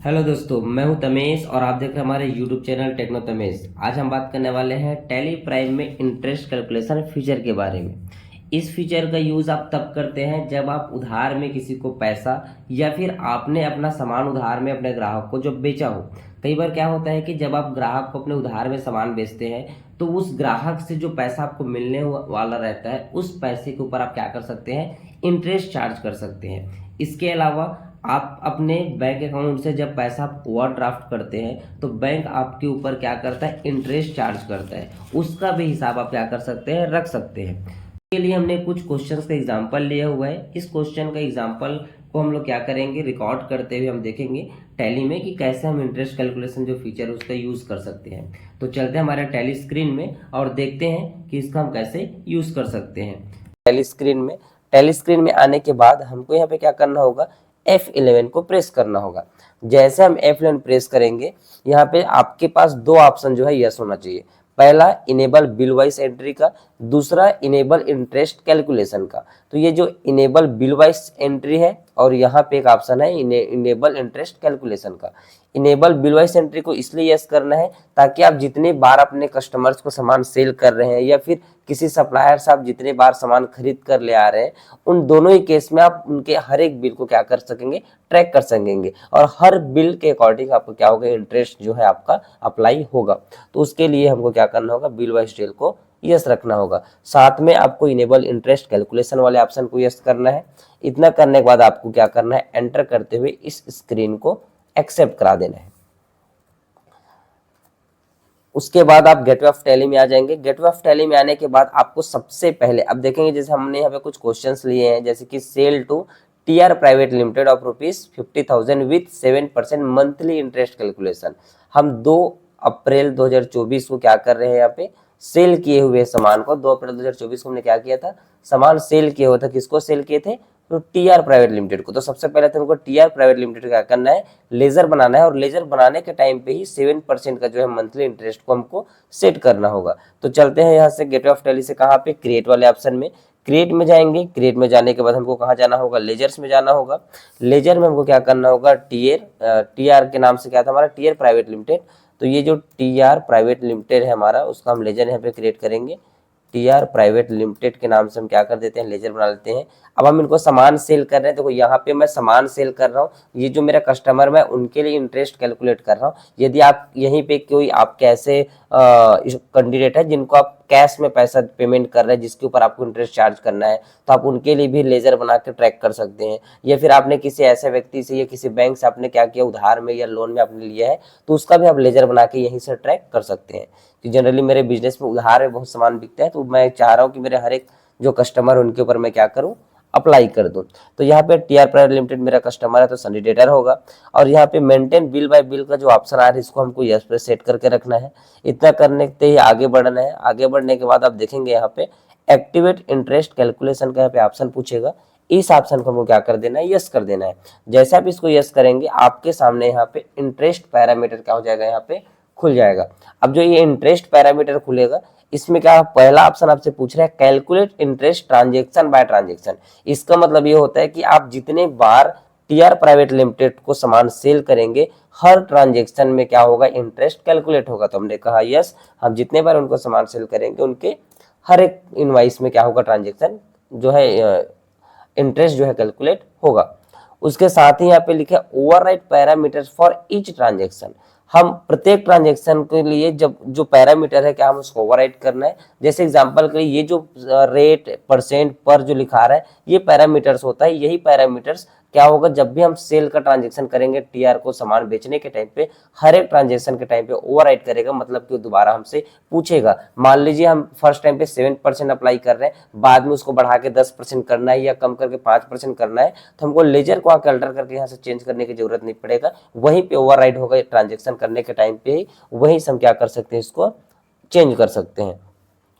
Hello दोस्तों, मैं हूं तमेश और आप देख रहे हैं हमारे यूट्यूब चैनल टेक्नो तमेश। आज हम बात करने वाले हैं टैली प्राइम में इंटरेस्ट कैलकुलेशन फीचर के बारे में। इस फीचर का यूज़ आप तब करते हैं जब आप उधार में किसी को पैसा या फिर आपने अपना सामान उधार में अपने ग्राहक को जो बेचा हो। कई बार क्या होता है कि जब आप ग्राहक को अपने उधार में सामान बेचते हैं तो उस ग्राहक से जो पैसा आपको मिलने वाला रहता है उस पैसे के ऊपर आप क्या कर सकते हैं, इंटरेस्ट चार्ज कर सकते हैं। इसके अलावा आप अपने बैंक अकाउंट से जब पैसा आप ओवरड्राफ्ट करते हैं तो बैंक आपके ऊपर क्या करता है, इंटरेस्ट चार्ज करता है। उसका भी हिसाब आप क्या कर सकते हैं, रख सकते हैं। इसके लिए हमने कुछ क्वेश्चंस का एग्जांपल लिया हुआ है। इस क्वेश्चन का एग्जांपल को हम लोग क्या करेंगे, रिकॉर्ड करते हुए हम देखेंगे टैली में कि कैसे हम इंटरेस्ट कैलकुलेशन जो फीचर है उसका यूज़ कर सकते हैं। तो चलते हैं हमारे टैली स्क्रीन में और देखते हैं कि इसका हम कैसे यूज़ कर सकते हैं। टैली स्क्रीन में आने के बाद हमको यहाँ पे क्या करना होगा, F11 को प्रेस करना होगा। जैसे हम F11 प्रेस करेंगे, यहाँ पे आपके पास दो ऑप्शन जो है यस होना चाहिए। पहला इनेबल बिल वाइज एंट्री का, दूसरा इनेबल इंटरेस्ट कैलकुलेशन का। तो ये जो इनेबल बिल वाइज एंट्री है और यहाँ पे एक ऑप्शन है इनेबल इंटरेस्ट कैलकुलेशन का। इनेबल बिल वाइज एंट्री को इसलिए यस करना है ताकि आप जितने बार अपने कस्टमर्स को सामान सेल कर रहे हैं या फिर किसी सप्लायर से आप जितने बार सामान खरीद कर ले आ रहे हैं, उन दोनों ही केस में आप उनके हर एक बिल को क्या कर सकेंगे, ट्रैक कर सकेंगे और हर बिल के अकॉर्डिंग आपको क्या होगा, इंटरेस्ट जो है आपका अप्लाई होगा। तो उसके लिए हमको क्या करना होगा, बिल वाइज डिटेल को यस रखना होगा। साथ में आपको इनेबल इंटरेस्ट कैलकुलेशन वाले ऑप्शन को यस करना है। इतना करने के बाद आपको क्या करना है, एंटर करते हुए इस स्क्रीन को एक्सेप्ट करा देना है। उसके बाद आप गेटवे ऑफ टैली में आ जाएंगे। गेटवे ऑफ टैली में आने के बाद आपको सबसे पहले अब देखेंगे, जैसे हमने यहाँ पे कुछ क्वेश्चंस लिए हैं, जैसे कि sale to TR private limited of ₹50,000 with 7% monthly interest calculation. हम 2 अप्रैल 2024 को क्या कर रहे हैं, यहाँ पे सेल किए हुए सामान को 2 अप्रैल 2024 को हमने क्या किया था, सामान सेल किया हुआ था। किसको सेल किए थे, तो टीआर प्राइवेट लिमिटेड को। तो सबसे पहले तो हमको टीआर प्राइवेट लिमिटेड क्या करना है, लेजर बनाना है और लेजर बनाने के टाइम पे ही 7% का जो है मंथली इंटरेस्ट को हमको सेट करना होगा। तो चलते हैं यहाँ से गेटवे ऑफ टैली से कहाँ पे, क्रिएट वाले ऑप्शन में। क्रिएट में जाएंगे। क्रिएट में जाने के बाद हमको कहाँ जाना होगा, लेजर्स में जाना होगा। लेजर में हमको क्या करना होगा, टीआर के नाम से क्या था हमारा, टीआर प्राइवेट लिमिटेड। तो ये जो टीआर प्राइवेट लिमिटेड है हमारा, उसका हम लेजर यहाँ पे क्रिएट करेंगे। टीआर प्राइवेट लिमिटेड के नाम से हम क्या कर देते हैं, लेजर बना लेते हैं। अब हम इनको सामान सेल कर रहे हैं। देखो यहाँ पे मैं सामान सेल कर रहा हूँ, ये जो मेरा कस्टमर मैं उनके लिए इंटरेस्ट कैलकुलेट कर रहा हूँ। यदि आप यहीं पे कोई आपके ऐसे कैंडिडेट है जिनको आप कैश में पैसा पेमेंट कर रहे हैं, जिसके ऊपर आपको इंटरेस्ट चार्ज करना है, तो आप उनके लिए भी लेजर बना के ट्रैक कर सकते हैं। या फिर आपने किसी ऐसे व्यक्ति से या किसी बैंक से आपने क्या किया, उधार में या लोन में आपने लिया है, तो उसका भी आप लेजर बना के यहीं से ट्रैक कर सकते हैं। कि जनरली मेरे बिजनेस में उधार में बहुत सामान बिकता है, तो मैं चाह रहा हूँ कि मेरे हर एक जो कस्टमर उनके ऊपर मैं क्या करूँ, अप्लाई कर दूं। तो यहाँ पे टीआर प्राइवेट लिमिटेड मेरा कस्टमर है तो सनी डेटर होगा। और यहाँ पे मेंटेन बिल बाय बिल का जो ऑप्शन आ रहा है, इसको हमको यस पे सेट करके रखना है। इतना करने के ही आगे बढ़ना है। आगे बढ़ने के बाद आप देखेंगे यहाँ पे एक्टिवेट इंटरेस्ट कैलकुलेशन का यहाँ पे ऑप्शन पूछेगा। इस ऑप्शन को हमको क्या कर देना है, यस कर देना है। जैसे आप इसको यस करेंगे, आपके सामने यहाँ पे इंटरेस्ट पैरामीटर क्या हो जाएगा, यहाँ पे खुल जाएगा। अब जो ये इंटरेस्ट पैरामीटर खुलेगा, इसमें क्या पहला ऑप्शन आपसे पूछ रहा है, calculate interest transaction by transaction. इसका मतलब ये होता है कि आप जितने बार टीआर प्राइवेट लिमिटेड को सामान सेल करेंगे, हर ट्रांजेक्शन में क्या होगा, इंटरेस्ट कैलकुलेट होगा। तो हमने कहा यस, हम जितने बार उनको सामान सेल करेंगे उनके हर एक इनवाइस में क्या होगा, ट्रांजेक्शन जो है इंटरेस्ट जो है कैलकुलेट होगा। उसके साथ ही यहाँ पे लिखा है override parameters for each transaction. हम प्रत्येक ट्रांजेक्शन के लिए जब जो पैरामीटर है क्या हम उसको ओवरराइड करना है। जैसे एग्जांपल के लिए ये जो रेट परसेंट पर जो लिखा रहा है, ये पैरामीटर्स होता है। यही पैरामीटर्स क्या होगा, जब भी हम सेल का ट्रांजेक्शन करेंगे, टीआर को सामान बेचने के टाइम पे हर एक ट्रांजेक्शन के टाइम पे ओवरराइड करेगा। मतलब कि दोबारा हमसे पूछेगा। मान लीजिए हम फर्स्ट टाइम पे 7% अप्लाई कर रहे हैं, बाद में उसको बढ़ा के 10% करना है या कम करके 5% करना है, तो हमको लेजर को आकर अल्टर करके यहाँ से चेंज करने की जरूरत नहीं पड़ेगा। वहीं पे ओवरराइड होगा ट्रांजेक्शन करने के टाइम पे ही, वहीं से हम क्या कर सकते हैं, इसको चेंज कर सकते हैं।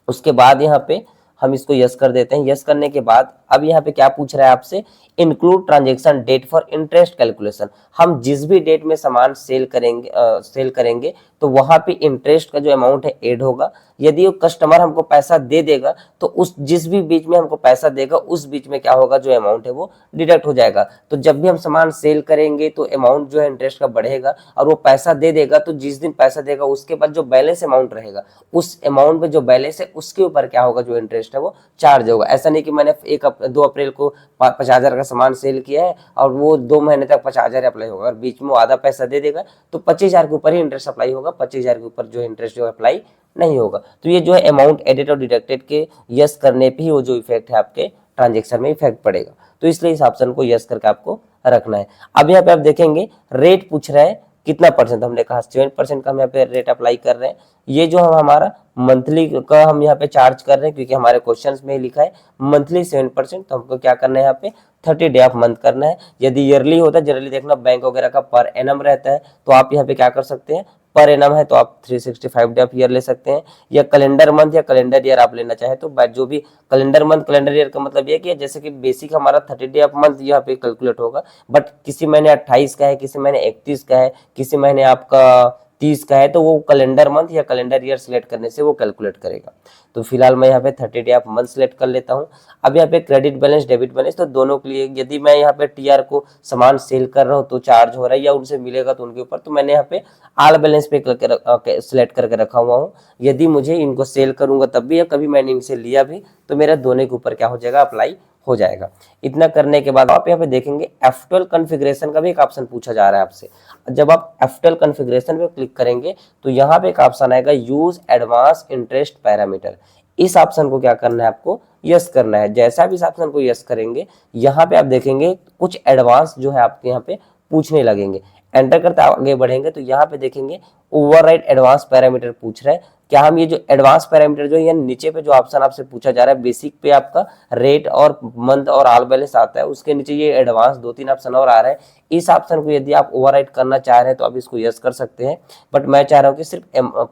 उसके बाद यहाँ पे हम इसको यस कर देते हैं। यस करने के बाद अब यहाँ पे क्या पूछ रहा है आपसे, include transaction date for interest calculation. हम जिस भी डेट में सामान सेल करेंगे तो वहां पे इंटरेस्ट का जो अमाउंट है ऐड होगा। यदि वो कस्टमर हमको पैसा दे देगा तो उस जिस भी बीच में हमको पैसा देगा उस बीच में क्या होगा, जो अमाउंट है वो डिडक्ट हो जाएगा। तो जब भी हम सामान सेल करेंगे तो अमाउंट जो है इंटरेस्ट का बढ़ेगा, और वो पैसा दे देगा तो जिस दिन पैसा देगा उसके बाद जो बैलेंस अमाउंट रहेगा उस अमाउंट में जो बैलेंस है उसके ऊपर क्या होगा, जो इंटरेस्ट है वो चार्ज होगा। ऐसा नहीं कि मैंने 2 अप्रैल को 50,000 का सामान सेल किया है और वो 2 महीने तक 50,000 अप्लाई होगा, और बीच में वो आधा पैसा दे देगा तो 25,000 के ऊपर ही इंटरेस्ट अप्लाई होगा, 25,000 के ऊपर जो इंटरेस्ट जो अप्लाई नहीं होगा। तो ये जो है अमाउंट एडेड और डिडक्टेड के यस करने पे ही वो जो इफेक्ट है आपके ट्रांजेक्शन में इफेक्ट पड़ेगा। तो इसलिए इस ऑप्शन को यस करके आपको रखना है। अब यहाँ पे आप देखेंगे रेट पूछ रहा है कितना परसेंट, हमने कहा 7% का हम यहाँ पे रेट अप्लाई कर रहे हैं। ये जो हम हमारा मंथली का हम यहाँ पे चार्ज कर रहे हैं, क्योंकि हमारे क्वेश्चंस में ही लिखा है मंथली 7%, तो हमको क्या करना है यहाँ पे 30 डे ऑफ मंथ करना है। यदि ईयरली होता है, जनरली देखना बैंक वगैरह का पर एनम रहता है, तो आप यहाँ पे क्या कर सकते हैं, पर एनम है तो आप 365 डे ऑफ ईयर ले सकते हैं, या कैलेंडर मंथ या कैलेंडर ईयर आप लेना चाहे तो जो भी कैलेंडर मंथ कैलेंडर ईयर का मतलब ये कि जैसे कि बेसिक हमारा 30 डे ऑफ मंथ यहाँ पे कैलकुलेट होगा, बट किसी महीने 28 का है, किसी महीने 31 का है, किसी महीने आपका 30 का है, तो वो कैलेंडर मंथ या कैलेंडर ईयर सिलेक्ट करने से वो कैलकुलेट करेगा। तो फिलहाल मैं यहाँ पे 30 डे ऑफ मंथ सिलेक्ट कर लेता हूँ। अब यहाँ पे क्रेडिट बैलेंस डेबिट बैलेंस तो दोनों के लिए, यदि मैं यहाँ पे टीआर को सामान सेल कर रहा हूँ तो चार्ज हो रहा है या उनसे मिलेगा तो उनके ऊपर, तो मैंने यहाँ पे ऑल बैलेंस पे सिलेक्ट करके रखा हुआ हूँ। यदि मुझे इनको सेल करूंगा तब भी या कभी मैंने इनसे लिया भी तो मेरा दोनों के ऊपर क्या हो जाएगा, अप्लाई हो जाएगा। इतना करने के बाद आप यहाँ पे देखेंगे F12 कॉन्फ़िगरेशन का भी एक ऑप्शन पूछा जा रहा है आपसे। जब आप F12 कॉन्फ़िगरेशन पे क्लिक करेंगे तो यहाँ पे एक ऑप्शन आएगा यूज एडवांस इंटरेस्ट पैरामीटर। इस ऑप्शन को क्या करना है, आपको यस करना है। जैसा आप इस ऑप्शन को यस करेंगे, यहाँ पे आप देखेंगे कुछ एडवांस जो है आपके यहाँ पे पूछने लगेंगे। एंटर करते आगे बढ़ेंगे तो यहाँ पे देखेंगे ओवरराइड एडवांस पैरामीटर पूछ रहा है। क्या हम ये जो एडवांस पैरामीटर जो है नीचे पे जो ऑप्शन आपसे पूछा जा रहा है, बेसिक पे आपका रेट और मंथ और ऑल बैलेंस आता है, उसके नीचे ये एडवांस 2-3 ऑप्शन और आ रहा है। इस ऑप्शन को यदि आप ओवरराइड करना चाह रहे हैं तो आप इसको यस कर सकते हैं, बट मैं चाह रहा हूँ कि सिर्फ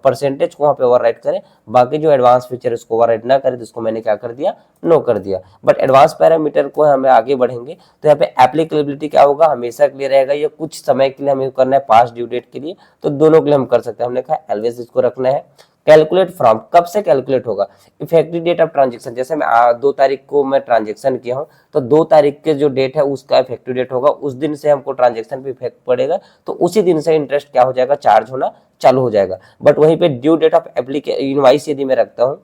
परसेंटेज को वहाँ पे ओवरराइड करें, बाकी जो एडवांस फीचर उसको ओवरराइड ना करें, तो इसको मैंने क्या कर दिया, नो कर दिया। बट एडवांस पैरामीटर को हमें आगे बढ़ेंगे तो यहाँ पे एप्लीकेबिलिटी क्या होगा, हमेशा के लिए रहेगा, ये कुछ समय के लिए हमें करना है, पास्ट ड्यू डेट के लिए, तो दोनों के लिए हम कर सकते हैं। हमने कहा ऑलवेज इसको रखना है। कैलकुलेट फ्रॉम, कब से कैलकुलेट होगा, इफेक्टिव डेट ऑफ ट्रांजेक्शन, जैसे मैं 2 तारीख को मैं ट्रांजेक्शन किया हूँ तो 2 तारीख के जो डेट है उसका इफेक्टिव डेट होगा, उस दिन से हमको ट्रांजेक्शन पे इफेक्ट पड़ेगा, तो उसी दिन से इंटरेस्ट क्या हो जाएगा, चार्ज होना चालू हो जाएगा। बट वहीं पे ड्यू डेट ऑफ इनवाइस यदि मैं रखता हूँ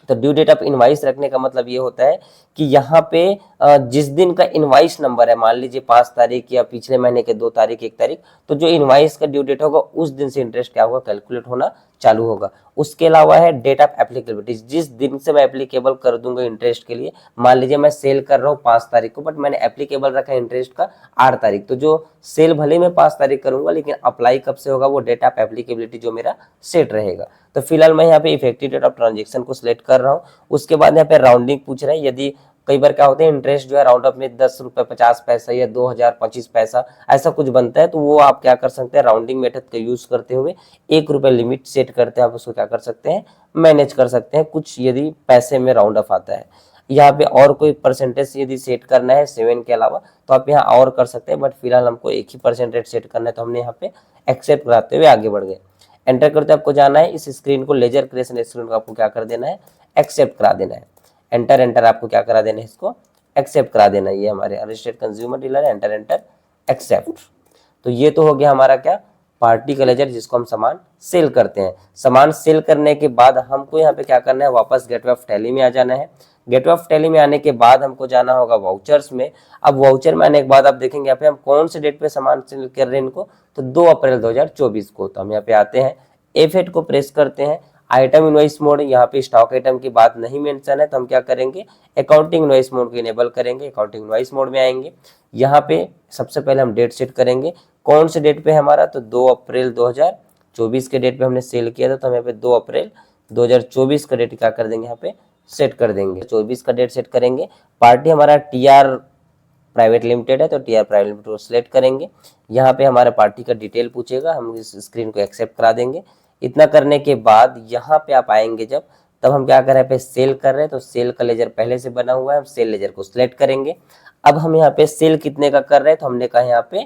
तो ड्यू डेट ऑफ इनवाइस रखने का मतलब ये होता है कि यहाँ पे जिस दिन का इनवाइस नंबर है, मान लीजिए 5 तारीख या पिछले महीने के 2 तारीख 1 तारीख, तो जो इनवाइस का ड्यू डेट होगा उस दिन से इंटरेस्ट क्या होगा, कैलकुलेट होना चालू होगा। उसके अलावा है डेट ऑफ एप्लीकेबिलिटी, जिस दिन से मैं एप्लीकेबल कर दूंगा इंटरेस्ट के लिए, मान लीजिए मैं सेल कर रहा हूँ 5 तारीख को, बट मैंने एप्लीकेबल रखा है इंटरेस्ट का 8 तारीख, तो जो सेल भले मैं 5 तारीख करूंगा लेकिन अप्लाई कब से होगा, वो डेट ऑफ एप्लीकेबिलिटी जो मेरा सेट रहेगा। तो फिलहाल मैं यहाँ पे इफेक्टिव डेट ऑफ ट्रांजेक्शन को सिलेक्ट कर रहा हूँ। उसके बाद यहाँ पे राउंडिंग पूछ रहे हैं, यदि कई बार क्या होता है इंटरेस्ट जो है राउंड अप में 10 रुपए 50 पैसा या 2000 25 पैसा ऐसा कुछ बनता है, तो वो आप क्या कर सकते हैं, राउंडिंग मेथड का यूज करते हुए 1 रुपए लिमिट सेट करते हैं, आप उसको क्या कर सकते हैं, मैनेज कर सकते हैं कुछ, यदि पैसे में राउंड अप आता है। यहाँ पे और कोई परसेंटेज यदि सेट करना है 7 के अलावा तो आप यहाँ और कर सकते हैं, बट फिलहाल हमको एक ही परसेंटेज सेट करना है, तो हमने यहाँ पे एक्सेप्ट कराते हुए आगे बढ़ गए। एंटर करते आपको जाना है, इस स्क्रीन को लेजर क्रिएशन स्क्रीन को आपको क्या कर देना है, एक्सेप्ट करा देना है। एंटर एंटर आपको क्या करा देना है, इसको एक्सेप्ट करा देना है। ये हमारे रजिस्टर्ड कंज्यूमर डीलर है, एंटर एंटर एक्सेप्ट। तो ये तो हो गया हमारा क्या, पार्टी का लेजर जिसको हम सामान सेल करते हैं। सामान सेल करने के बाद हमको यहाँ पे क्या करना है, वापस गेटवे ऑफ टैली में आ जाना है। गेटवे ऑफ टैली में आने के बाद हमको जाना होगा वाउचर्स में। अब वाउचर में आने के बाद आप देखेंगे यहाँ पे हम कौन से डेट पे सामान सेल कर रहे हैं इनको, तो 2 अप्रैल 2024 को। तो हम यहाँ पे आते हैं, F8 को प्रेस करते हैं, आइटम इनवॉइस मोड, यहाँ पे स्टॉक आइटम की बात नहीं मेंशन है तो हम क्या करेंगे, अकाउंटिंग इनवॉइस मोड को इनेबल करेंगे। अकाउंटिंग इनवॉइस मोड में आएंगे, यहाँ पे सबसे पहले हम डेट सेट करेंगे, कौन से डेट पे हमारा, तो 2 अप्रैल 2024 के डेट पे हमने सेल किया था, तो हम यहाँ पे 2 अप्रैल 2024 का डेट क्या कर देंगे, यहाँ पे सेट कर देंगे, 24 का डेट सेट करेंगे। पार्टी हमारा टीआर प्राइवेट लिमिटेड है तो टीआर प्राइवेट लिमिटेड को सिलेक्ट करेंगे। यहाँ पे हमारे पार्टी का डिटेल पूछेगा, हम इस स्क्रीन को एक्सेप्ट करा देंगे। इतना करने के बाद यहाँ पे आप आएंगे जब, तब हम क्या कर रहे हैं, पे सेल कर रहे हैं, तो सेल का लेजर पहले से बना हुआ है, हम सेल लेजर को सिलेक्ट करेंगे। अब हम यहाँ पे सेल कितने का कर रहे हैं, तो हमने कहा यहाँ पे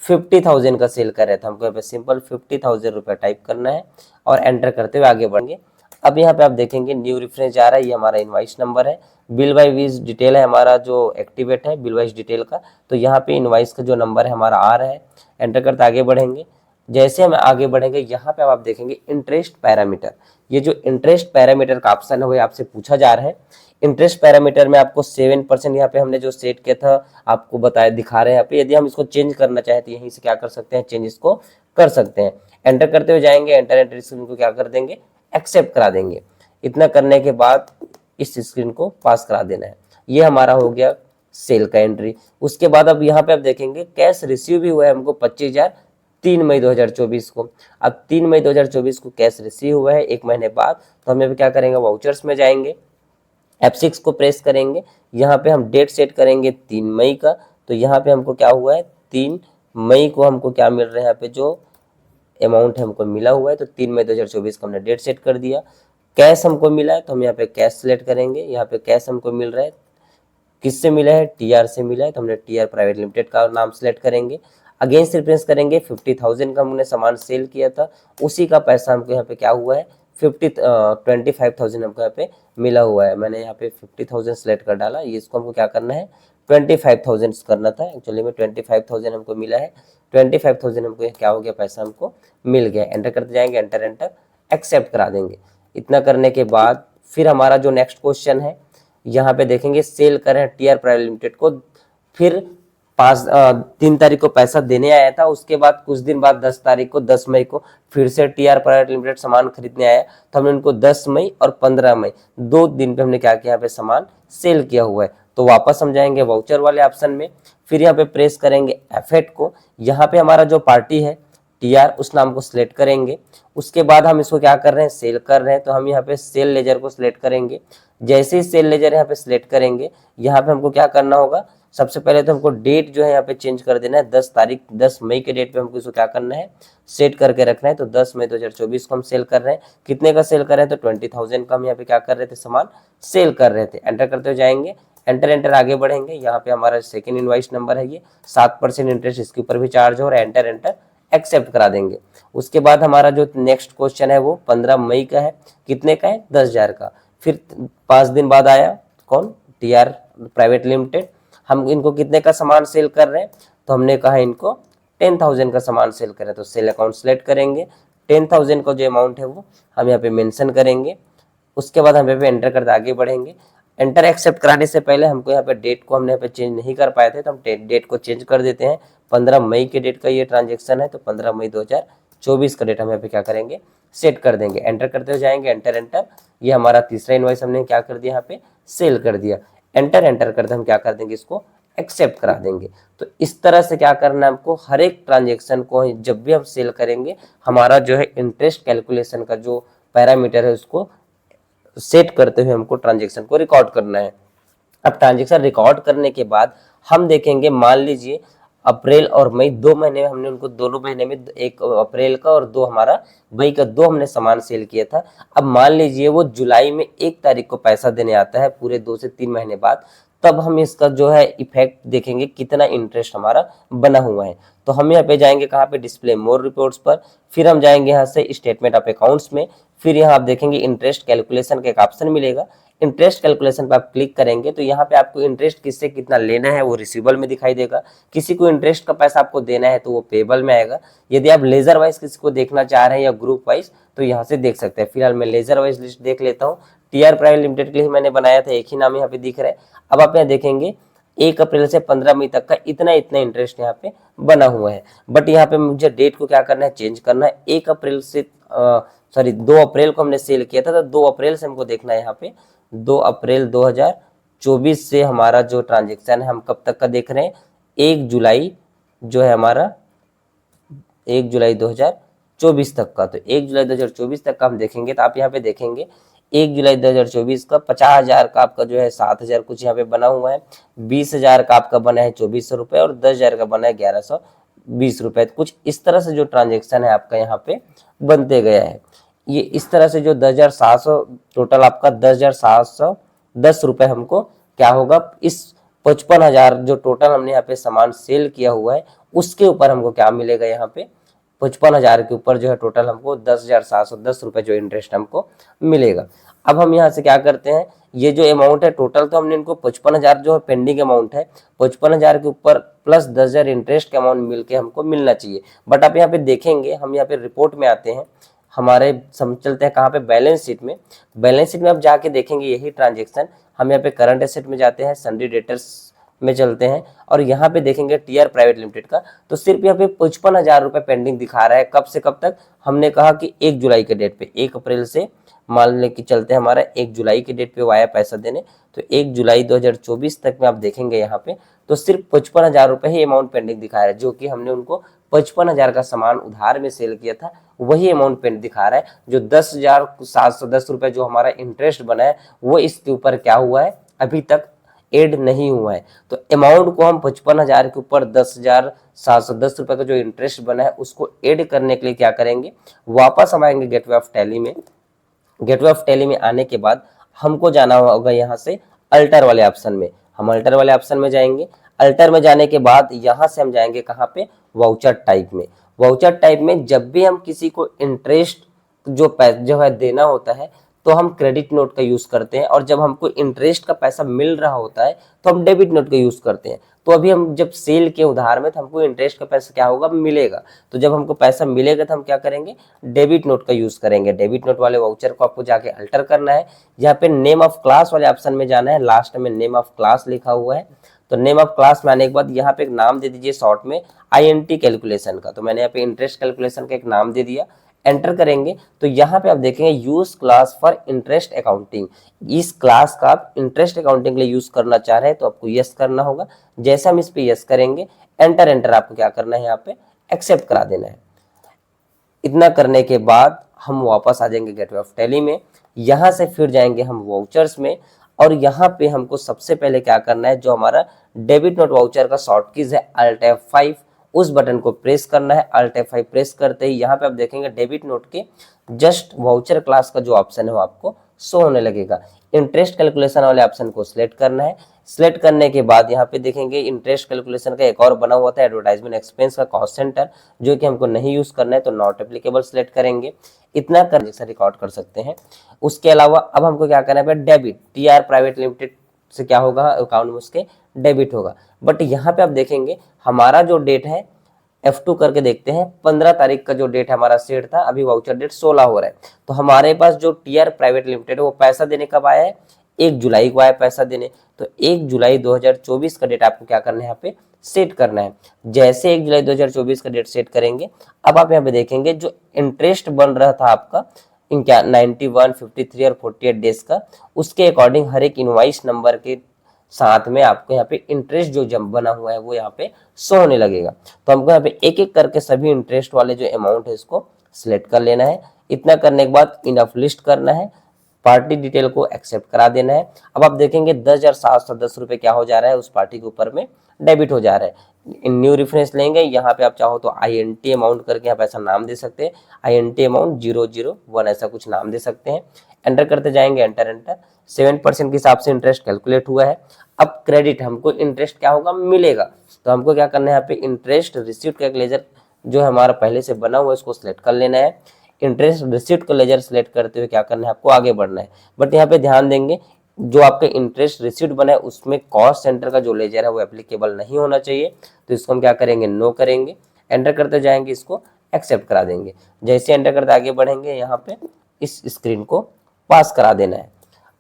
50,000 का सेल कर रहे थे, हमको यहाँ पे सिंपल 50,000 रुपये टाइप करना है और एंटर करते हुए आगे बढ़ेंगे। अब यहाँ पे आप देखेंगे न्यू रेफरेंस जा रहा है, ये हमारा इनवाइस नंबर है, बिल बाय वीज डिटेल है हमारा जो एक्टिवेट है बिल वाइज डिटेल का, तो यहाँ पे इनवाइस का जो नंबर है हमारा आ रहा है, एंटर करते आगे बढ़ेंगे। जैसे हम आगे बढ़ेंगे यहाँ पे आप देखेंगे इंटरेस्ट पैरामीटर, ये जो इंटरेस्ट पैरामीटर का ऑप्शन है वो आपसे पूछा जा रहा है। इंटरेस्ट पैरामीटर में आपको 7% यहाँ पे हमने जो सेट किया था आपको बताया दिखा रहे हैं यहाँ पे, यदि हम इसको चेंज करना चाहें तो यहीं से क्या कर सकते हैं, चेंज इसको कर सकते हैं। एंटर करते हुए जाएंगे, एंटर स्क्रीन को क्या कर देंगे, एक्सेप्ट करा देंगे। इतना करने के बाद इस स्क्रीन को पास करा देना है। ये हमारा हो गया सेल का एंट्री। उसके बाद अब यहाँ पे आप देखेंगे कैश रिसीव भी हुआ है हमको 25,000 3 मई 2024 को। अब 3 मई 2024 को कैश रिसीव हुआ है, एक महीने बाद, तो हम यहाँ पे क्या करेंगे, वाउचर्स में जाएंगे, F6 को प्रेस करेंगे, यहाँ पे हम डेट सेट करेंगे 3 मई का, तो यहाँ पे हमको क्या हुआ है, 3 मई को हमको क्या मिल रहा है, यहाँ पे जो अमाउंट हमको मिला हुआ है, तो 3 मई 2024 का हमने डेट सेट कर दिया। कैश हमको मिला है तो हम यहाँ पे कैश सेलेक्ट करेंगे, यहाँ पे कैश हमको मिल रहा है, किससे मिला है, TR से मिला है, तो हमने TR प्राइवेट लिमिटेड का नाम सेलेक्ट करेंगे। अगेंस्ट रेफरेंस करेंगे 50,000 का हमने सामान सेल किया था, उसी का पैसा हमको यहाँ पे क्या हुआ है 25,000 हमको यहाँ पे मिला हुआ है। मैंने यहाँ पे 50,000 सेलेक्ट कर डाला, ये इसको हमको क्या करना है 25,000 करना था, एक्चुअली में 25,000 हमको मिला है, 25,000 हमको क्या हो गया, पैसा हमको मिल गया। एंटर करते जाएंगे, एंटर एंटर एक्सेप्ट करा देंगे। इतना करने के बाद फिर हमारा जो नेक्स्ट क्वेश्चन है, यहाँ पे देखेंगे सेल करें TR प्राइवेट लिमिटेड को, फिर 3 तारीख को पैसा देने आया था, उसके बाद कुछ दिन बाद 10 तारीख को 10 मई को फिर से TR प्राइवेट लिमिटेड सामान खरीदने आया, तो हमने उनको 10 मई और 15 मई 2 दिन पे हमने क्या किया, यहाँ पे सामान सेल किया हुआ है। तो वापस हम जाएंगे वाउचर वाले ऑप्शन में, फिर यहाँ पे प्रेस करेंगे F8 को, यहाँ पे हमारा जो पार्टी है TR उस नाम को सिलेक्ट करेंगे। उसके बाद हम इसको क्या कर रहे हैं, सेल कर रहे हैं, तो हम यहाँ पे सेल लेजर को सिलेक्ट करेंगे। जैसे ही सेल लेजर यहाँ पे सिलेक्ट करेंगे, यहाँ पे हमको क्या करना होगा, सबसे पहले तो हमको डेट जो है यहाँ पे चेंज कर देना है, 10 मई के डेट पे हमको इसको क्या करना है, सेट करके रखना है। तो 10 मई 2024 को हम सेल कर रहे हैं, कितने का सेल कर रहे हैं, तो 20,000 का हम यहाँ पे क्या कर रहे थे, सामान सेल कर रहे थे। एंटर करते हुए जाएंगे, एंटर एंटर आगे बढ़ेंगे, यहाँ पे हमारा सेकेंड इनवाइस नंबर है, ये 7% इंटरेस्ट इसके ऊपर भी चार्ज हो रहा है। एंटर एंटर एक्सेप्ट करा देंगे। उसके बाद हमारा जो नेक्स्ट क्वेश्चन है वो 15 मई का है, कितने का है, 10,000 का। फिर 5 दिन बाद आया कौन, TR प्राइवेट लिमिटेड, हम इनको कितने का सामान सेल कर रहे हैं, तो हमने कहा इनको 10,000 का सामान सेल करें, तो सेल अकाउंट सेलेक्ट करेंगे, 10,000 का जो अमाउंट है वो हम यहाँ पे मेंशन करेंगे। उसके बाद हम यहाँ पे एंटर करते आगे बढ़ेंगे। एंटर एक्सेप्ट कराने से पहले हमको यहाँ पे डेट को हमने यहाँ पे चेंज नहीं कर पाए थे, तो हम डेट को चेंज कर देते हैं। 15 मई के डेट का ये ट्रांजेक्शन है, तो 15 मई 2024 का डेट हम यहाँ पे क्या करेंगे, सेट कर देंगे। एंटर करते हुए जाएंगे, एंटर एंटर, ये हमारा तीसरा इनवॉइस हमने क्या कर दिया, यहाँ पे सेल कर दिया। एंटर एंटर करते हम क्या कर देंगे, इसको एक्सेप्ट करा देंगे। तो इस तरह से क्या करना है हमको, हर एक ट्रांजेक्शन को जब भी हम सेल करेंगे, हमारा जो है इंटरेस्ट कैलकुलेशन का जो पैरामीटर है उसको सेट करते हुए हमको ट्रांजेक्शन को रिकॉर्ड करना है। अब ट्रांजेक्शन रिकॉर्ड करने के बाद हम देखेंगे, मान लीजिए अप्रैल और मई 2 महीने में हमने उनको, दोनों महीने में, एक अप्रैल का और 2 हमारा मई का, 2 हमने सामान सेल किया था। अब मान लीजिए वो जुलाई में 1 तारीख को पैसा देने आता है, पूरे 2 से 3 महीने बाद, तब हम इसका जो है इफेक्ट देखेंगे, कितना इंटरेस्ट हमारा बना हुआ है। तो हम यहाँ पे जाएंगे कहाँ पे, डिस्प्ले मोर रिपोर्ट्स पर, फिर हम जाएंगे यहाँ से स्टेटमेंट ऑफ अकाउंट्स में, फिर यहाँ आप देखेंगे इंटरेस्ट कैलकुलेशन का एक ऑप्शन मिलेगा। इंटरेस्ट कैलकुलेशन पर आप क्लिक करेंगे तो यहाँ पे आपको इंटरेस्ट किससे कितना लेना है वो रिसीवेबल में दिखाई देगा, किसी को इंटरेस्ट का पैसा आपको देना है तो वो पेबल में आएगा। यदि आप लेजर वाइज किसी को देखना चाह रहे हैं या ग्रुप वाइज, तो यहाँ से देख सकते हैं। फिलहाल मैं लेजर वाइज लिस्ट देख लेता हूँ, TR प्राइवेट लिमिटेड के लिए मैंने बनाया था, एक ही नाम यहाँ पे दिख रहा है। अब आप यहाँ देखेंगे 1 अप्रैल से 15 मई तक का इतना इतना इंटरेस्ट यहाँ पे बना हुआ है। बट यहाँ पे मुझे डेट को क्या करना है, चेंज करना है। 1 अप्रैल से 2 अप्रैल को हमने सेल किया था, तो 2 अप्रैल से हमको देखना है यहाँ पे, 2 अप्रैल 2024 से हमारा जो ट्रांजेक्शन है हम कब तक का देख रहे हैं, 1 जुलाई जो है हमारा, 1 जुलाई 2024 तक का। तो 1 जुलाई 2024 तक का हम देखेंगे, तो आप यहाँ पे देखेंगे 1 जुलाई 2024 का 50,000 का आपका जो है 7,000 कुछ यहाँ पे बना हुआ है, 20,000 का आपका बना है 2400 रुपये, और 10,000 का बना है 1120 रुपये। कुछ इस तरह से जो ट्रांजेक्शन है आपका यहाँ पे बनते गया है। ये इस तरह से जो 10,700 टोटल आपका 10,710 रुपए हमको क्या होगा, इस 55,000 जो टोटल हमने यहाँ पे सामान सेल किया हुआ है उसके ऊपर हमको क्या मिलेगा, यहाँ पे 55,000 के ऊपर जो है टोटल हमको 10,710 रुपए जो इंटरेस्ट हमको मिलेगा। अब हम यहाँ से क्या करते हैं, ये जो अमाउंट है टोटल तो हमने इनको 55,000 जो है पेंडिंग अमाउंट है, 55,000 के ऊपर प्लस 10,000 इंटरेस्ट के अमाउंट मिलके हमको मिलना चाहिए। बट आप यहाँ पे देखेंगे, हम यहाँ पे रिपोर्ट में आते हैं, हमारे चलते हैं कहाँ पे, बैलेंस शीट में। बैलेंस शीट में आप जाके देखेंगे यही ट्रांजेक्शन, हम यहाँ पे करंट एसेट में जाते हैं, सन्ड्री डेटर्स में चलते हैं और यहाँ पे देखेंगे टीआर प्राइवेट लिमिटेड का, तो सिर्फ यहाँ पे 55,000 रुपए पेंडिंग दिखा रहा है। कब से कब तक, हमने कहा कि 1 जुलाई के डेट पे, 1 अप्रैल से मान ले कि चलते हैं हमारा 1 जुलाई के डेट पे वो आया पैसा देने, तो 1 जुलाई 2024 तक में आप देखेंगे यहाँ पे तो सिर्फ 55,000 रुपए ही अमाउंट पेंडिंग दिखा रहा है, जो कि हमने उनको 55,000 का सामान उधार में सेल किया था, वही अमाउंट पेंड दिखा रहा है। जो 10,710 रुपए जो हमारा इंटरेस्ट बना है वो इसके ऊपर क्या हुआ है, अभी तक एड नहीं हुआ है। तो अमाउंट को हम 55,000 के ऊपर 10,710 रुपए का जो इंटरेस्ट बना है उसको ऐड करने के लिए क्या करेंगे, वापस हम आएंगे गेटवे ऑफ टैली में। गेटवे ऑफ टैली में आने के बाद हमको जाना होगा यहाँ से अल्टर वाले ऑप्शन में, हम अल्टर वाले ऑप्शन में जाएंगे। अल्टर में जाने के बाद यहाँ से हम जाएंगे कहाँ पे, वाउचर टाइप में। वाउचर टाइप में जब भी हम किसी को इंटरेस्ट जो है देना होता है तो हम क्रेडिट नोट का यूज करते हैं, और जब हमको इंटरेस्ट का पैसा मिल रहा होता है तो हम डेबिट नोट का यूज करते हैं। तो अभी हम जब सेल के उधार में तो हमको इंटरेस्ट का पैसा क्या होगा, मिलेगा। तो जब हमको पैसा मिलेगा तो हम क्या करेंगे, डेबिट नोट का यूज करेंगे। डेबिट नोट वाले वाउचर को आपको जाके अल्टर करना है, यहाँ पे नेम ऑफ क्लास वाले ऑप्शन में जाना है, लास्ट में नेम ऑफ क्लास लिखा हुआ है। तो नेम ऑफ क्लास में आने के बाद यहाँ पे एक नाम दे दीजिए शॉर्ट में INT कैलकुलेशन का, तो मैंने यहाँ पे इंटरेस्ट कैलकुलेशन का एक नाम दे दिया। एंटर करेंगे तो यहाँ पे आप देखेंगे use class for interest accounting, इस क्लास का आप इंटरेस्ट अकाउंटिंग के लिए यूज करना चाह रहे हैं तो आपको यस करना होगा। जैसे हम इस पे यस करेंगे, एंटर एंटर आपको क्या करना है, यहाँ पे एक्सेप्ट करा देना है। इतना करने के बाद हम वापस आ जाएंगे गेटवे ऑफ टैली में, यहाँ से फिर जाएंगे हम वाउचर्स में, और यहाँ पे हमको सबसे पहले क्या करना है, जो हमारा डेबिट नोट वाउचर का शॉर्ट कीज है Alt F5, उस बटन को प्रेस करना है। Alt F5 प्रेस करते ही यहाँ पे आप देखेंगे डेबिट नोट के जस्ट वाउचर क्लास का जो ऑप्शन है वो आपको शो होने लगेगा। इंटरेस्ट कैलकुलेशन वाले ऑप्शन को सिलेक्ट करना है। सिलेक्ट करने के बाद यहाँ पे देखेंगे इंटरेस्ट कैलकुलेशन का एक और बना हुआ था एडवर्टाइजमेंट एक्सपेंस का कॉस्ट सेंटर, जो कि हमको नहीं यूज करना है, तो नॉट एप्लीकेबल सिलेक्ट करेंगे। इतना कर रिकॉर्ड कर सकते हैं। उसके अलावा अब हमको क्या करना है, डेबिट टीआर प्राइवेट लिमिटेड से क्या होगा, अकाउंट में उसके डेबिट होगा। बट यहाँ पे आप देखेंगे हमारा जो डेट है F2 करके देखते हैं, 15 तारीख का जो डेट हमारा सेट था, अभी वाउचर डेट 16 हो रहा है। तो हमारे पास जो टीआर प्राइवेट लिमिटेड है वो पैसा देने कब आया है, 1 जुलाई को आया पैसा देने। तो 1 जुलाई 2024 का डेट आपको क्या करना है, यहाँ पे सेट करना है। जैसे 1 जुलाई 2024 का डेट सेट करेंगे, अब आप यहाँ पे देखेंगे जो इंटरेस्ट बन रहा था आपका इन क्या 91, 53 और 48 डेज का, उसके अकॉर्डिंग हर एक इनवाइस नंबर के साथ में आपको यहाँ पे इंटरेस्ट जो जम बना हुआ है वो यहाँ पे शो होने लगेगा। तो हमको यहाँ पे एक एक करके सभी इंटरेस्ट वाले जो अमाउंट है इसको सिलेक्ट कर लेना है। इतना करने के बाद इनफ लिस्ट करना है, पार्टी डिटेल को एक्सेप्ट करा देना है। अब आप देखेंगे 10,710 रुपए क्या हो जा रहा है, उस पार्टी के ऊपर में डेबिट हो जा रहा है। न्यू रेफरेंस लेंगे, यहाँ पे आप चाहो तो INT अमाउंट करके यहाँ पे ऐसा नाम दे सकते हैं, INT अमाउंट 001 ऐसा कुछ नाम दे सकते हैं। एंटर करते जाएंगे, एंटर एंटर 7% के हिसाब से इंटरेस्ट कैलकुलेट हुआ है। अब क्रेडिट हमको इंटरेस्ट क्या होगा, मिलेगा। तो हमको क्या करना है, यहाँ पे इंटरेस्ट रिसीव्ड का एक लेजर जो हमारा पहले से बना हुआ है उसको सिलेक्ट कर लेना है। इंटरेस्ट रिसीव्ड का लेजर सिलेक्ट करते हुए क्या करना है, आपको आगे बढ़ना है। बट यहाँ पे ध्यान देंगे जो आपके इंटरेस्ट रिसीव्ड बना है उसमें कॉस्ट सेंटर का जो लेजर है वो एप्लीकेबल नहीं होना चाहिए। तो इसको हम क्या करेंगे, नो करेंगे। एंटर करते जाएंगे, इसको एक्सेप्ट करा देंगे। जैसे एंटर करते आगे बढ़ेंगे, यहाँ पे इस स्क्रीन को पास करा देना है।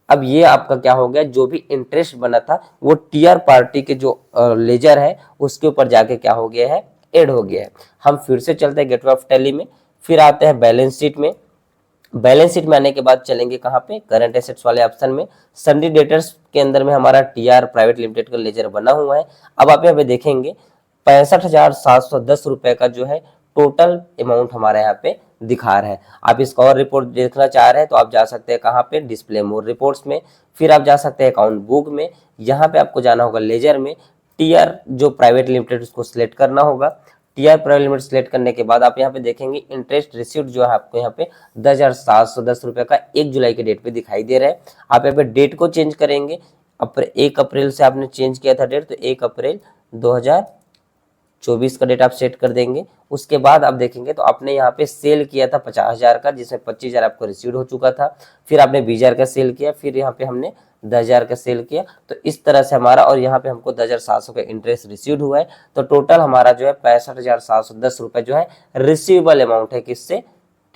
अब ये आपका क्या हो गया, जो भी इंटरेस्ट बना था वो टीआर पार्टी के जो लेजर है उसके ऊपर जाके क्या हो गया है, ऐड हो गया है। हम फिर से चलते हैं गेटवे ऑफ टैली में, फिर आते हैं बैलेंस शीट में। बैलेंस शीट में आने के बाद चलेंगे कहाँ पे, करंट एसेट्स वाले ऑप्शन में। सन्ड्री डेटर्स के अंदर में हमारा टीआर प्राइवेट लिमिटेड का लेजर बना हुआ है। अब आप यहाँ पे देखेंगे 65,710 रुपए का जो है टोटल अमाउंट हमारे यहाँ पे दिखा रहा है। आप इसका और रिपोर्ट देखना चाह रहे हैं तो आप जा सकते हैं कहाँ पे, डिस्प्ले मोर रिपोर्ट्स में। फिर आप जा सकते हैं अकाउंट बुक में, यहाँ पे आपको जाना होगा लेजर में, टीआर जो प्राइवेट लिमिटेड उसको सिलेक्ट करना होगा। टीआर प्राइवेट लिमिटेड सिलेक्ट करने के बाद आप यहाँ पे देखेंगे इंटरेस्ट रिसीव्ड जो है आपको यहाँ पे 10,710 रुपए का 1 जुलाई के डेट पे दिखाई दे रहा है। आप यहाँ पे डेट को चेंज करेंगे, 1 अप्रैल से आपने चेंज किया था डेट, तो 1 अप्रैल 2024 का डेट आप सेट कर देंगे। उसके बाद आप देखेंगे तो आपने यहाँ पे सेल किया था 50,000 का, जिसमें 25,000 आपको रिसीव हो चुका था। फिर आपने 20,000 का सेल किया, फिर यहाँ पे हमने 10,000 का सेल किया। तो इस तरह से हमारा, और यहाँ पे हमको 10,700 का इंटरेस्ट रिसीव हुआ है। तो टोटल हमारा जो है 65,710 रुपए जो है रिसीवेबल अमाउंट है किससे,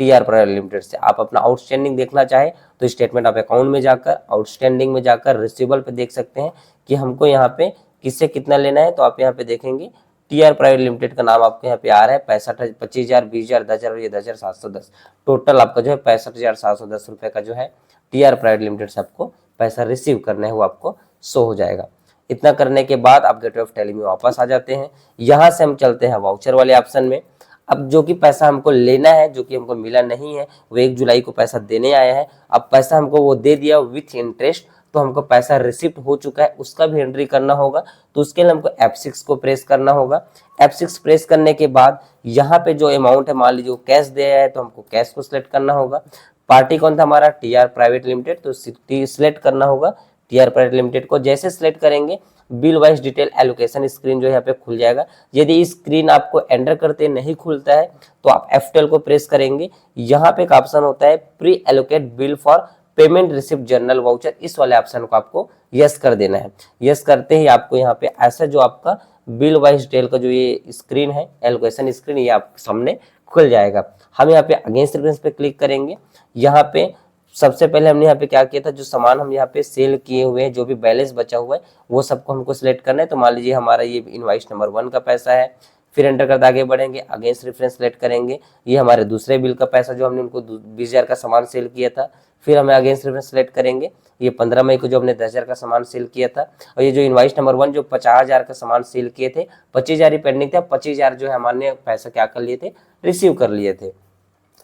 टीआर प्राइवेट लिमिटेड से। आप अपना आउटस्टैंडिंग देखना चाहे तो स्टेटमेंट ऑफ अकाउंट में जाकर आउटस्टैंडिंग में जाकर रिसीवेबल पे देख सकते हैं कि हमको यहाँ पे किससे कितना लेना है। तो आप यहाँ पे देखेंगे टीआर प्राइवेट लिमिटेड का नाम आपको यहाँ पे आ रहा है। 65,000, 25,000, 20,000, 10,000 और ये 10,710, टोटल आपका जो है 65,710 रुपए का जो है टीआर प्राइवेट लिमिटेड से आपको पैसा रिसीव करना है, वो आपको शो हो जाएगा। इतना करने के बाद आप गेटवे ऑफ टैली में वापस आ जाते हैं। यहाँ से हम चलते हैं वाउचर वाले ऑप्शन में। अब जो कि पैसा हमको लेना है, जो कि हमको मिला नहीं है, वो 1 जुलाई को पैसा देने आया है। अब पैसा हमको वो दे दिया विथ इंटरेस्ट, तो हमको पैसा रिसिप्ट हो चुका है, उसका भी एंट्री करना होगा। तो उसके लिए हमको F6 को प्रेस करना होगा। F6 प्रेस करने के बाद यहाँ पे जो अमाउंट है, मान लीजिए कैश दिया है, तो हमको कैश को सिलेक्ट करना होगा। पार्टी कौन था हमारा, टीआर प्राइवेट लिमिटेड, तो सिलेक्ट करना होगा टीआर प्राइवेट लिमिटेड को। जैसे सिलेक्ट करेंगे bill wise detail allocation screen जो यहाँ पे खुल जाएगा। यदि स्क्रीन आपको एंटर करते नहीं खुलता है तो आप F12 को प्रेस करेंगे। यहाँ पे एक ऑप्शन होता है pre allocate bill for payment receipt general voucher, इस वाले ऑप्शन को आपको यस कर देना है। यस करते ही आपको यहाँ पे ऐसा जो आपका बिल वाइज डिटेल का जो ये स्क्रीन है, एलोकेशन स्क्रीन, ये आपके सामने खुल जाएगा। हम यहाँ पे अगेंस्ट रेफरेंस पे क्लिक करेंगे। यहाँ पे सबसे पहले हमने यहाँ पे क्या किया था, जो सामान हम यहाँ पे सेल किए हुए हैं, जो भी बैलेंस बचा हुआ है, वो सबको हमको सिलेक्ट करना है। तो मान लीजिए हमारा ये इनवॉइस नंबर 1 का पैसा है। फिर एंटर करते आगे बढ़ेंगे, अगेंस्ट रेफरेंस सिलेक्ट करेंगे। ये हमारे दूसरे बिल का पैसा जो हमने उनको 20,000 का सामान सेल किया था। फिर हमें अगेंस्ट रेफरेंस सिलेक्ट करेंगे, ये 15 मई को जो हमने 10,000 का सामान सेल किया था। और ये जो इनवॉइस नंबर 1 जो 50,000 का सामान सेल किए थे, 25,000 ही पेंडिंग था, 25,000 जो है हमारे पैसा क्या कर लिए थे, रिसीव कर लिए थे।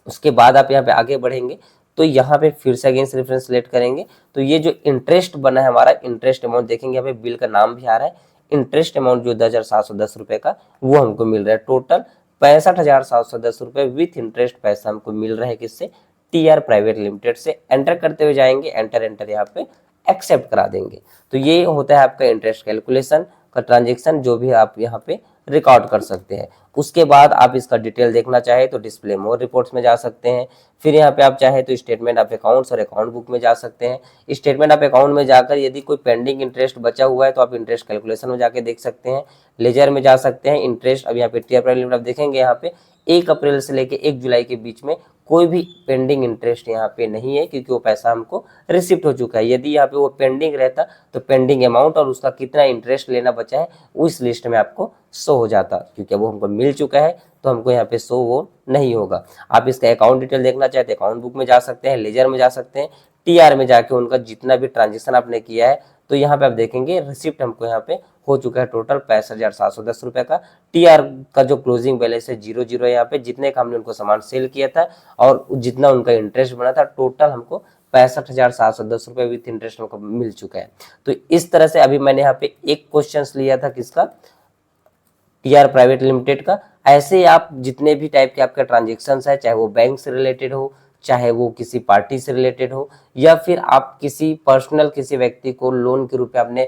उसके बाद आप यहाँ पे आगे बढ़ेंगे तो यहाँ पे फिर से अगेंस्ट रेफरेंस सिलेक्ट करेंगे। तो ये जो इंटरेस्ट बना है हमारा, इंटरेस्ट अमाउंट देखेंगे, यहाँ पे बिल का नाम भी आ रहा है। इंटरेस्ट अमाउंट जो 10,710 रुपए का वो हमको मिल रहा है। टोटल 65,710 रुपए विथ इंटरेस्ट पैसा हमको मिल रहा है किससे, टीआर प्राइवेट लिमिटेड से। एंटर करते हुए जाएंगे, एंटर यहाँ पे एक्सेप्ट करा देंगे। तो ये होता है आपका इंटरेस्ट कैलकुलेशन का ट्रांजेक्शन, जो भी आप यहाँ पे रिकॉर्ड कर सकते हैं। उसके बाद आप इसका डिटेल देखना चाहे तो डिस्प्ले मोर रिपोर्ट्स में जा सकते हैं। फिर यहाँ पे आप चाहे तो स्टेटमेंट ऑफ अकाउंट्स और अकाउंट बुक में जा सकते हैं। स्टेटमेंट ऑफ अकाउंट में जाकर यदि कोई पेंडिंग इंटरेस्ट बचा हुआ है तो आप इंटरेस्ट कैलकुलेशन में जाके देख सकते हैं। लेजर में जा सकते हैं, इंटरेस्ट अब यहाँ पे टीआर प्राइवेट लिमिटेड आप देखेंगे यहाँ पे 1 अप्रैल से लेके 1 जुलाई के बीच में कोई भी पेंडिंग इंटरेस्ट यहाँ पे नहीं है, क्योंकि वो पैसा हमको रिसिप्ट हो चुका है। यदि यहाँ पे वो पेंडिंग रहता तो पेंडिंग अमाउंट और उसका कितना इंटरेस्ट लेना बचा है उस लिस्ट में आपको शो हो जाता, क्योंकि वो हमको मिल चुका है तो हमको यहाँ पे शो वो नहीं होगा। आप इसका अकाउंट डिटेल देखना चाहते हैं, अकाउंट बुक में जा सकते हैं, लेजर में जा सकते हैं, टीआर में जाके उनका जितना भी ट्रांजेक्शन आपने किया है तो यहाँ पे आप देखेंगे रिसिप्ट हमको यहाँ पे हो चुका है टोटल 65,710 रुपए का। टीआर का जो क्लोजिंग बैलेंस है 0 यहाँ पे, जितने का हमने उनको सामान सेल किया था और जितना उनका इंटरेस्ट बना था, टोटल हमको 65,710 रुपए विथ इंटरेस्ट हमको मिल चुका है। तो इस तरह से अभी मैंने यहाँ पे एक क्वेश्चन लिया था किसका, टीआर प्राइवेट लिमिटेड का। ऐसे आप जितने भी टाइप के आपके ट्रांजेक्शन है, चाहे वो बैंक से रिलेटेड हो, चाहे वो किसी पार्टी से रिलेटेड हो, या फिर आप किसी पर्सनल किसी व्यक्ति को लोन के रूप में आपने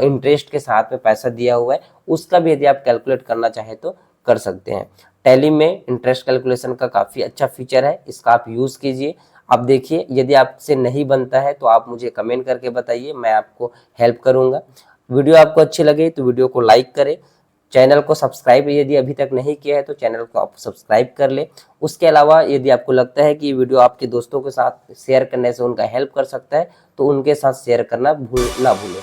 इंटरेस्ट के साथ में पैसा दिया हुआ है, उसका भी यदि आप कैलकुलेट करना चाहे तो कर सकते हैं। टैली में इंटरेस्ट कैलकुलेशन का काफ़ी अच्छा फीचर है, इसका आप यूज़ कीजिए। आप देखिए, यदि आपसे नहीं बनता है तो आप मुझे कमेंट करके बताइए, मैं आपको हेल्प करूँगा। वीडियो आपको अच्छी लगे तो वीडियो को लाइक करें, चैनल को सब्सक्राइब यदि अभी तक नहीं किया है तो चैनल को आप सब्सक्राइब कर ले। उसके अलावा यदि आपको लगता है कि ये वीडियो आपके दोस्तों के साथ शेयर करने से उनका हेल्प कर सकता है तो उनके साथ शेयर करना ना भूलें।